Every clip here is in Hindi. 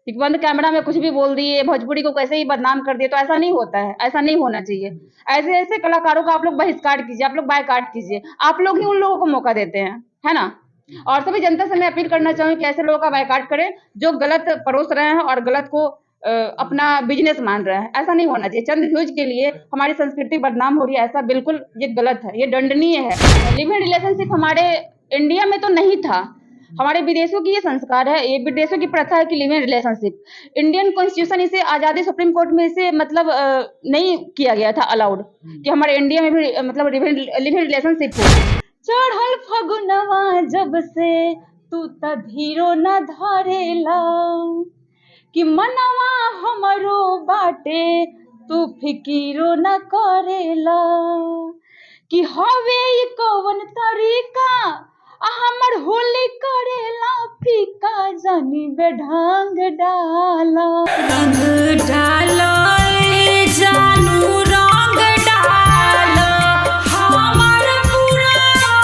एक बंद कैमरा में कुछ भी बोल दिए, भोजपुरी को कैसे ही बदनाम कर दिए, तो ऐसा नहीं होता है, ऐसा नहीं होना चाहिए। ऐसे-ऐसे कलाकारों का आप लोग बहिष्कार कीजिए, आप लोग बायकॉट कीजिए। आप लोग ही उन लोगों को मौका देते हैं, है ना? और सभी जनता से मैं अपील करना चाहूँगी कि ऐसे लोगों का बायकॉट करें, जो गलत परोस रहे हैं और गलत को अपना बिज़नेस मान रहे हैं। ऐसा नहीं होना चाहिए। चंद व्यूज़ के लिए हमारी संस्कृति बदनाम हो रही है, ऐसा बिल्कुल ये गलत है, ये दंडनीय है। लिव इन रिलेशनशिप हमारे इंडिया में तो नहीं था। हमारे विदेशों की ये संस्कार है, ये विदेशों की प्रथा है कि live in relationship. Indian constitution इसे आज़ादी सुप्रीम कोर्ट में इसे मतलब नहीं किया गया था अलाउड कि हमारे इंडिया में भी मतलब लिव इन रिलेशनशिप हो। चढ़ल फगुनवा जब से तू त धीरो न धरेला कि मनवा हमरो बाटे तू फिकीरो न करेला कि हवे ई कवन तरीका हमर होली करेला फीका जानी बेढंग डाला रंग डालो ए जानू रंग डालो हमर पूरा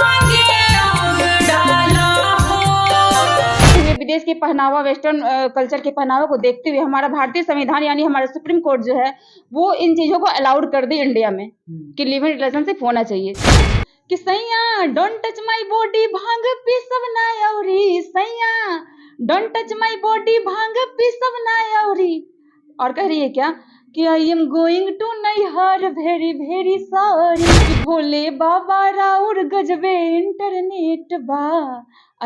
आगे रंग डालो हो। विदेश के पहनावा वेस्टर्न कल्चर के पहनावा को देखते हुए हमारा भारतीय संविधान यानी हमारा सुप्रीम कोर्ट जो है वो इन चीजों को अलाउड कर दी इंडिया में कि लिव इन रिलेशनशिप होना चाहिए कि सैया don't touch my body bhang P सब ना औरी सैया don't touch my body bhang P सब ना औरी और कह रही है क्या कि आई एम गोइंग टू नैहर वेरी वेरी सॉरी भोले बाबा राउर गजबे इंटरनेट बा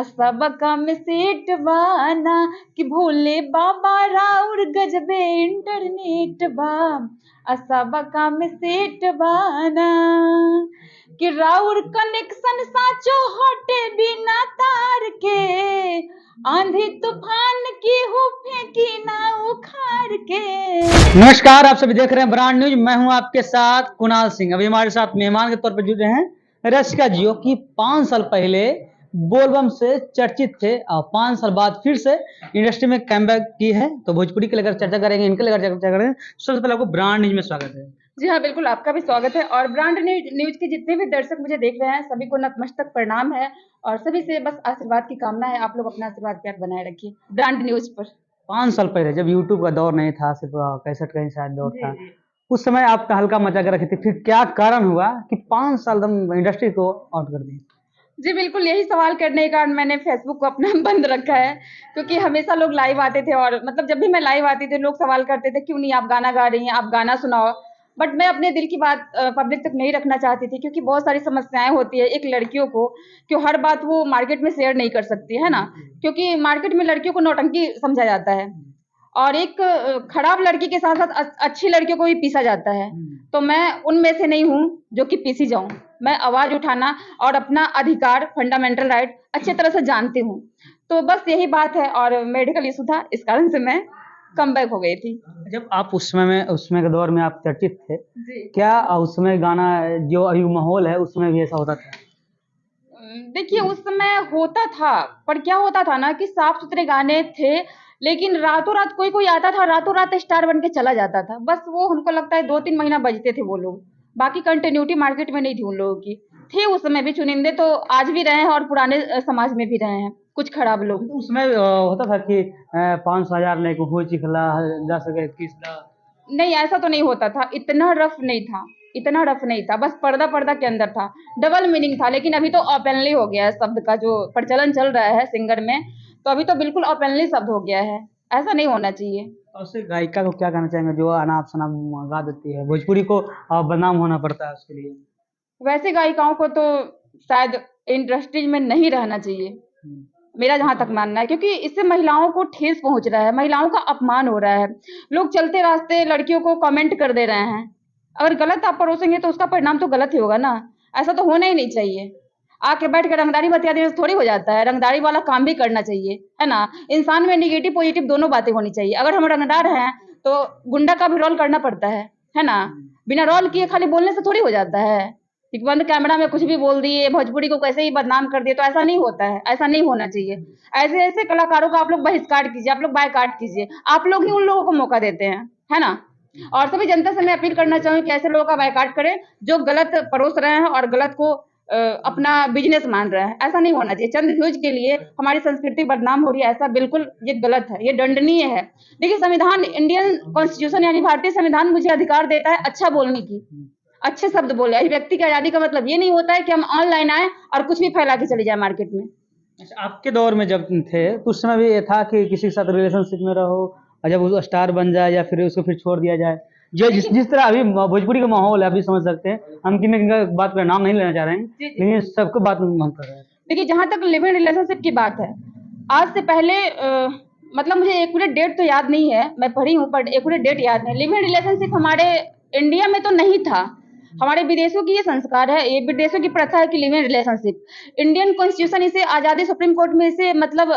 सब काम सेट बाना कि भोले बाबा राउर गजबे इंटरनेट बा सब काम सेट बाना कि राउर कनेक्शन साचो हटे बिना तार के आंधी तूफान की हो फेंकी ना उखाड़ के। नमस्कार, आप सभी देख रहे हैं ब्रांड न्यूज। मैं हूं आपके साथ कुणाल सिंह। अभी हमारे साथ मेहमान के तौर पर जुड़े हैं रसिका जियो की 5 साल पहले बोलबम से चर्चित थे और 5 साल बाद फिर से इंडस्ट्री में कमबैक की है। तो भोजपुरी के लेकर चर्चा करेंगे, इनके लेकर चर्चा करेंगे। सबसे पहले आपको ब्रांड न्यूज में स्वागत है। जी हाँ, बिल्कुल आपका भी स्वागत है और ब्रांड न्यूज के जितने भी दर्शक मुझे देख रहे हैं सभी को नतमस्तक प्रणाम है और सभी से बस आशीर्वाद की कामना है। आप लोग अपना आशीर्वाद प्यार बनाए रखिए ब्रांड न्यूज पर। 5 साल पहले जब यूट्यूब का दौर नहीं था, सिर्फ कैसेट का ही शायद दौर था, उस समय आपका हल्का मजा कर रखी थी। फिर क्या कारण हुआ कि 5 साल दम इंडस्ट्री को आउट कर दी? जी बिल्कुल, यही सवाल करने के कारण मैंने फेसबुक को अपना बंद रखा है क्योंकि हमेशा लोग लाइव आते थे और मतलब जब भी मैं लाइव आती थी लोग सवाल करते थे क्यों नहीं आप गाना गा रही हैं, आप गाना सुनाओ। बट मैं अपने दिल की बात पब्लिक तक नहीं रखना चाहती थी क्योंकि बहुत सारी समस्याएं होती है एक लड़कियों को कि हर बात वो मार्केट में शेयर नहीं कर सकती है ना, क्योंकि मार्केट में लड़कियों को नौटंकी समझा जाता है और एक खराब लड़की के साथ साथ अच्छी लड़कियों को भी पीसा जाता है। तो मैं उनमें से नहीं हूँ जो कि पीसी जाऊं। मैं आवाज उठाना और अपना अधिकार फंडामेंटल राइट अच्छी तरह से जानती हूँ। तो बस यही बात है और मेडिकल इशू था इस कारण से मैं कमबैक हो गई थी। जब आप उस समय के दौर में आप चर्चित थे, जी क्या उस समय गाना जो अभी माहौल है उस समय भी ऐसा होता था? देखिए उस समय होता था पर क्या होता था ना कि साफ सुथरे गाने थे लेकिन रातों रात कोई कोई आता था रातों रात स्टार बन के चला जाता था। बस वो हमको लगता है 2-3 महीना बजते थे वो लोग, बाकी कंटिन्यूटी मार्केट में नहीं थी उन लोगों की। थे उस समय भी चुनिंदे तो आज भी रहे हैं और पुराने समाज में भी रहे हैं कुछ खराब लोग। तो उसमें होता था कि 5,000 नहीं को हो चिखला 10 नहीं ऐसा तो नहीं होता था, इतना रफ नहीं था, इतना रफ नहीं था, बस पर्दा पर्दा के अंदर था, डबल मीनिंग था। लेकिन अभी तो ओपनली हो गया है शब्द का जो प्रचलन चल रहा है सिंगर में, तो अभी तो बिल्कुल ओपनली शब्द हो गया है। ऐसा नहीं होना चाहिए। और उससे गायिका को क्या कहना चाहेंगे जो अनाप शनाप गा देती है? भोजपुरी को बदनाम होना पड़ता है उसके लिए। वैसे गायिकाओं को तो शायद इंडस्ट्री में नहीं रहना चाहिए, मेरा जहाँ तक मानना है, क्योंकि इससे महिलाओं को ठेस पहुंच रहा है, महिलाओं का अपमान हो रहा है। लोग चलते रास्ते लड़कियों को कमेंट कर दे रहे हैं। अगर गलत आप परोसेंगे तो उसका परिणाम तो गलत ही होगा ना। ऐसा तो होना ही नहीं चाहिए। आके बैठ के रंगदारी बतिया देने से थोड़ी हो जाता है, रंगदारी वाला काम भी करना चाहिए, है ना। इंसान में निगेटिव पॉजिटिव दोनों बातें होनी चाहिए। अगर हम रंगदार हैं तो गुंडा का भी रोल करना पड़ता है ना। बिना रोल किए खाली बोलने से थोड़ी हो जाता है। एक बंद कैमरा में कुछ भी बोल दिए, भोजपुरी को कैसे ही बदनाम कर दिए, तो ऐसा नहीं होता है, ऐसा नहीं होना चाहिए। ऐसे ऐसे कलाकारों का आप लोग बहिष्कार कीजिए, आप लोग बायकॉट कीजिए। आप लोग ही उन लोगों को मौका देते हैं, है ना। और सभी जनता से मैं अपील करना चाहूंगी कि ऐसे लोगों का बायकॉट करें जो गलत परोस रहे हैं और गलत को अपना बिजनेस मान रहा है। ऐसा नहीं होना चाहिए। चंद व्यूज के लिए हमारी संस्कृति बदनाम हो रही है, ऐसा बिल्कुल ये गलत है, ये दंडनीय है। देखिए, संविधान, इंडियन कॉन्स्टिट्यूशन यानी भारतीय संविधान मुझे अधिकार देता है अच्छा बोलने की, अच्छे शब्द बोले। अभिव्यक्ति की आजादी का मतलब ये नहीं होता है कि हम ऑनलाइन आए और कुछ भी फैला के चले जाए मार्केट में। अच्छा, आपके दौर में जब थे तो उस समय भी ये था कि किसी के साथ रिलेशनशिप में रहो और जब वो स्टार बन जाए या फिर उसको फिर छोड़ दिया जाए, जो जिस जिस तरह अभी भोजपुरी का माहौल है, अभी समझ सकते हैं हम, किन किन का बात पर नाम नहीं लेना चाह रहे हैं, लेकिन सबको बात हम कर रहे हैं। देखिए, जहां तक लिव इन रिलेशनशिप की बात है, आज से पहले मतलब मुझे एक्यूरेट डेट तो याद नहीं है, मैं पढ़ी हूँ पर एक्यूरेट डेट याद नहीं। लिव इन रिलेशनशिप हमारे इंडिया में तो नहीं था, हमारे विदेशों की ये संस्कार है, ये विदेशों की प्रथा है कि live in relationship. Indian constitution इसे आज़ादी, सुप्रीम कोर्ट में इसे मतलब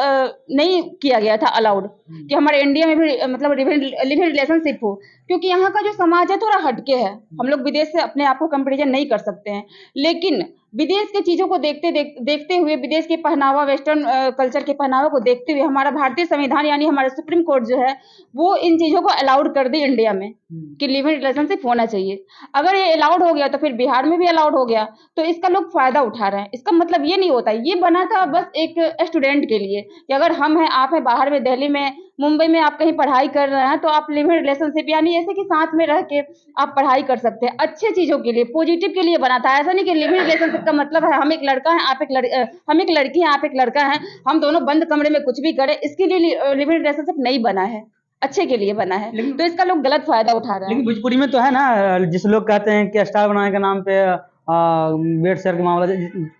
नहीं किया गया था अलाउड कि हमारे इंडिया में भी मतलब लिव इन रिलेशनशिप हो, क्योंकि यहाँ का जो समाज है थोड़ा हटके है। हम लोग विदेश से अपने आप को कंपेरिजन नहीं कर सकते हैं, लेकिन विदेश की चीजों को देखते हुए, विदेश के पहनावा, वेस्टर्न कल्चर के पहनावा को देखते हुए हमारा भारतीय संविधान यानी हमारा सुप्रीम कोर्ट जो है वो इन चीजों को अलाउड कर दी इंडिया में कि लिव इन रिलेशनशिप होना चाहिए। अगर ये अलाउड हो गया तो फिर बिहार में भी अलाउड हो गया, तो इसका लोग फायदा उठा रहे हैं। इसका मतलब ये नहीं होता, ये बना था बस एक स्टूडेंट के लिए कि अगर हम हैं, आप हैं बाहर में, दिल्ली में, मुंबई में आप कहीं पढ़ाई कर रहे हैं तो आप लिव इन रिलेशनशिप यानी ऐसे कि साथ में रह के आप पढ़ाई कर सकते हैं। अच्छे चीजों के लिए, पॉजिटिव के लिए बना था। ऐसा नहीं कि लिव इन रिलेशनशिप का मतलब है हम एक लड़का है, आप एक हम एक लड़की हैं, आप एक लड़का है, हम दोनों बंद कमरे में कुछ भी करें। इसके लिए लिव इन रिलेशनशिप नहीं बना है, अच्छे के लिए बना है। तो इसका लोग गलत फायदा उठा रहे हैं। लेकिन भोजपुरी में तो है ना, जिस लोग कहते हैं कि स्टार बनाने के नाम पे बेड शेयर का मामला,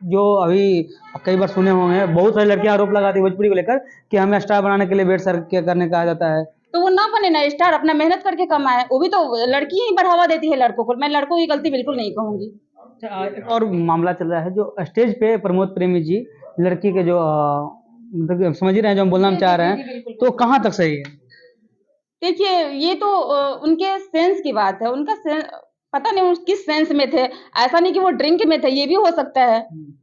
जो अभी कई बार सुने होंगे, बहुत सारी लड़कियां आरोप लगाती है भोजपुरी को लेकर कि हमें स्टार बनाने के लिए बेड शेयर करने कहा जाता है। तो वो ना बने ना स्टार, अपना मेहनत करके कमाए। वो भी तो लड़की ही बढ़ावा देती है लड़कों को, मैं लड़कों की गलती बिल्कुल नहीं कहूंगी। अच्छा, एक और मामला चल रहा है जो स्टेज पे प्रमोद प्रेमी जी लड़की के जो मतलब समझ ही रहे हैं जो हम बोलना चाह रहे हैं, तो कहाँ तक सही है? देखिए, ये तो उनके सेंस की बात है, उनका पता नहीं वो किस सेंस में थे। ऐसा नहीं कि वो ड्रिंक में थे, ये भी हो सकता है।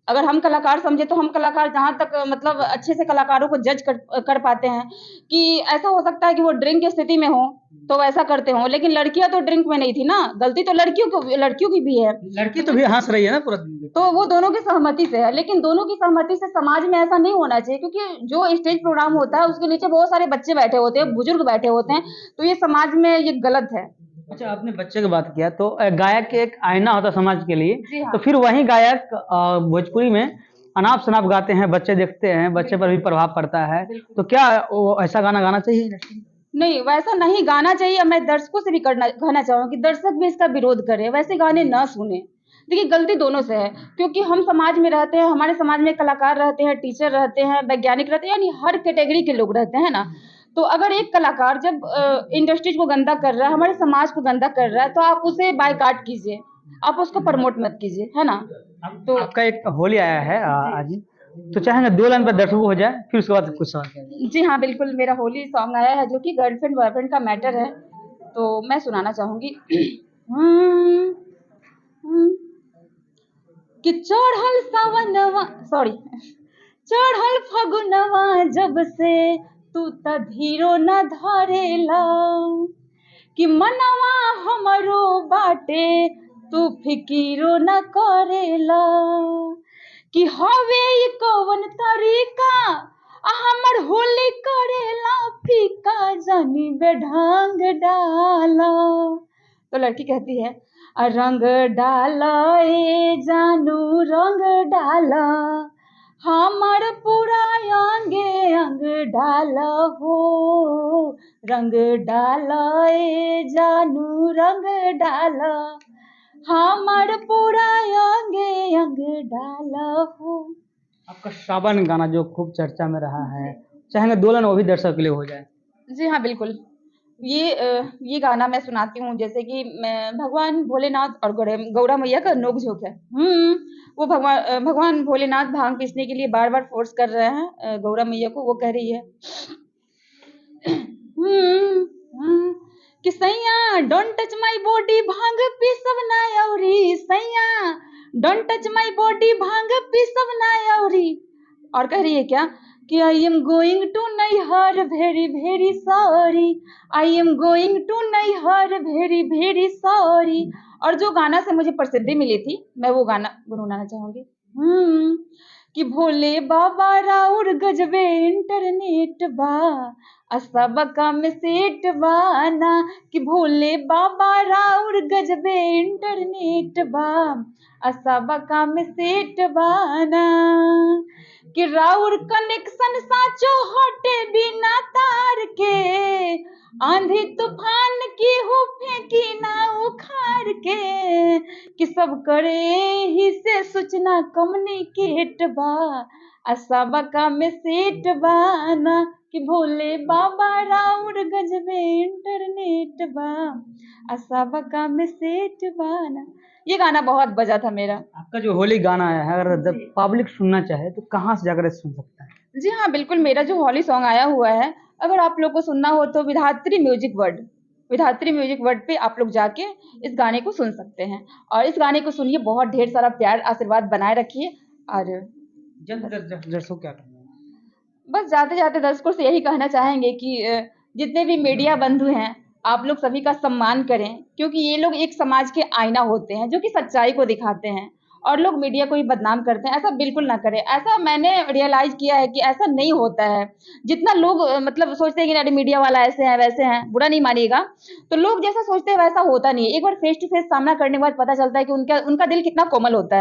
अगर हम कलाकार समझे तो हम कलाकार जहाँ तक मतलब अच्छे से कलाकारों को जज कर पाते हैं कि ऐसा हो सकता है कि वो ड्रिंक की स्थिति में हो तो वैसा करते हो, लेकिन लड़कियां तो ड्रिंक में नहीं थी ना, गलती तो लड़कियों की भी है। लड़की तो भी हंस रही है ना पूरा दिन। तो वो दोनों की सहमति से है, लेकिन दोनों की सहमति से समाज में ऐसा नहीं होना चाहिए, क्योंकि जो स्टेज प्रोग्राम होता है उसके नीचे बहुत सारे बच्चे बैठे होते हैं, बुजुर्ग बैठे होते हैं, तो ये समाज में ये गलत है। अच्छा, आपने बच्चे की बात किया तो गायक एक आईना होता है समाज के लिए। जी हाँ। तो फिर वही गायक भोजपुरी में अनाप शनाप गाते हैं, बच्चे देखते हैं, बच्चे पर भी प्रभाव पड़ता है, तो क्या वो ऐसा गाना गाना चाहिए? नहीं, वैसा नहीं गाना चाहिए। मैं दर्शकों से भी कहना चाहूंगी कि दर्शक भी इसका विरोध करें, वैसे गाने ना सुने। देखिए, गलती दोनों से है, क्योंकि हम समाज में रहते हैं, हमारे समाज में कलाकार रहते हैं, टीचर रहते हैं, वैज्ञानिक रहते हैं, यानी हर कैटेगरी के लोग रहते हैं ना। तो अगर एक कलाकार जब इंडस्ट्रीज को गंदा कर रहा है, हमारे समाज को गंदा कर रहा है, तो आप उसे बायकॉट कीजिए, आप उसको प्रमोट मत कीजिए, है ना। तो आपका एक होली आया है आज, तो चाहेंगे 2 लाइन पर दर्शकों हो जाए, फिर उसके बाद कुछ सवाल करेंगे। जी हाँ, बिल्कुल, मेरा होली सॉन्ग आया है जो कि गर्लफ्रेंड बॉयफ्रेंड का मैटर है, तो मैं सुनाना चाहूंगी। कि चढ़ल सावनवा, सॉरी, चढ़ल फगुनवा जब से तू त धीरो न धरेला, कि मनवा हमरो बाटे तू फिकीरो न करेला, कि हवे ई कवन तरीका हमर होली करेला फीका, जानी बेढंग डाला। तो लड़की कहती है, रंग डाला ए जानू रंग डाला, हमर पूरा अंगे अंग डाला हो, रंग डाला ए जानू रंग डाला, हमर पूरा अंगे अंग डाला हो। आपका सावन गाना जो खूब चर्चा में रहा है, चाहेंगे 2 लाइन वो भी दर्शक के लिए हो जाए। जी हाँ, बिल्कुल। ये गाना मैं सुनाती हूँ, जैसे कि मैं भगवान भोलेनाथ और गौरा मैया का नोक-झोंक है। वो भगवान भोलेनाथ भांग पीसने के लिए बार-बार फोर्स कर रहे हैं गौरा मैया को। वो कह रही है कि सैया डोंट टच माय बॉडी भांग पीसब ना औरी, सैया डोंट टच माय बॉडी भांग पीसब ना औरी। और कह रही है क्या कि आई एम गोइंग टू नैहर very very sorry, I am going to नैहर वेरी वेरी सॉरी। और जो गाना से मुझे प्रसिद्धि मिली थी, मैं वो गाना गुनगुनाना चाहूंगी। कि भोले बाबा राउर गजबे इंटरनेट बा सबका में सेट बाना कि भोले बाबा राउर गजबे इंटरनेट बा सबका में सेट बाना कि राउर कनेक्शन साचो हटे बिना तार के आंधी तूफान की हो फेंकी ना उखाड़ के कि सब करे ही से सूचना कम्युनिकेट बा सबका में सेट बाना कि भोले बाबा राउर गजबे इंटरनेट बा सबका में सेट बाना। ये गाना बहुत बजा था मेरा। आपका जो होली गाना आया है, अगर जब पब्लिक सुनना चाहे तो कहाँ से जाकर सुन सकता है? जी हाँ, बिल्कुल, मेरा जो होली सॉन्ग आया हुआ है, अगर आप लोग को सुनना हो तो विधात्री म्यूजिक वर्ल्ड पे आप लोग जाके इस गाने को सुन सकते हैं और इस गाने को सुनिए, बहुत ढेर सारा प्यार आशीर्वाद बनाए रखिए और दर्शकों क्या कहना है? बस जाते जाते दर्शकों से यही कहना चाहेंगे कि जितने भी मीडिया बंधु हैं, आप लोग सभी का सम्मान करें, क्योंकि ये लोग एक समाज के आईना होते हैं जो कि सच्चाई को दिखाते हैं और लोग मीडिया को ही बदनाम करते हैं। ऐसा बिल्कुल ना करें। ऐसा मैंने रियलाइज किया है कि ऐसा नहीं होता है। जितना लोग मतलब सोचते हैं कि अरे मीडिया वाला ऐसे हैं वैसे हैं, बुरा नहीं मानिएगा, तो लोग जैसा सोचते हैं वैसा होता नहीं है। एक बार फेस टू फेस सामना करने के बाद पता चलता है कि उनका दिल कितना कोमल होता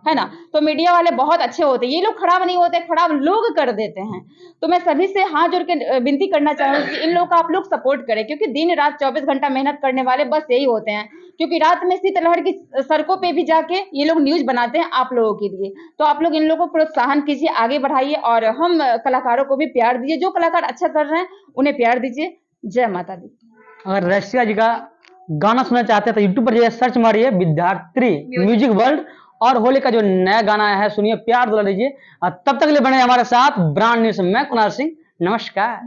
है ना। तो मीडिया वाले बहुत अच्छे होते हैं, ये लोग खराब नहीं होते, खराब लोग कर देते हैं। तो मैं सभी से हाथ जोड़ के विनती करना चाहूंगी कि इन लोगों का आप लोग सपोर्ट करें, क्योंकि दिन रात 24 घंटा मेहनत करने वाले बस यही होते हैं। क्योंकि रात में शीतलहर की सड़कों पे भी जाके ये लोग न्यूज बनाते हैं आप लोगों के लिए। तो आप लोग इन लोगों को प्रोत्साहन कीजिए, आगे बढ़ाइए और हम कलाकारों को भी प्यार दीजिए। जो कलाकार अच्छा कर रहे हैं उन्हें प्यार दीजिए। जय माता दी। अगर रसिया जी का गाना सुनना चाहते हैं तो यूट्यूब पर जाइए, सर्च मारिए विद्यार्थी म्यूजिक वर्ल्ड और होली का जो नया गाना आया है सुनिए, प्यार दुला लीजिए। तब तक के लिए बने हमारे साथ ब्रांड न्यूज में कुणाल सिंह। नमस्कार।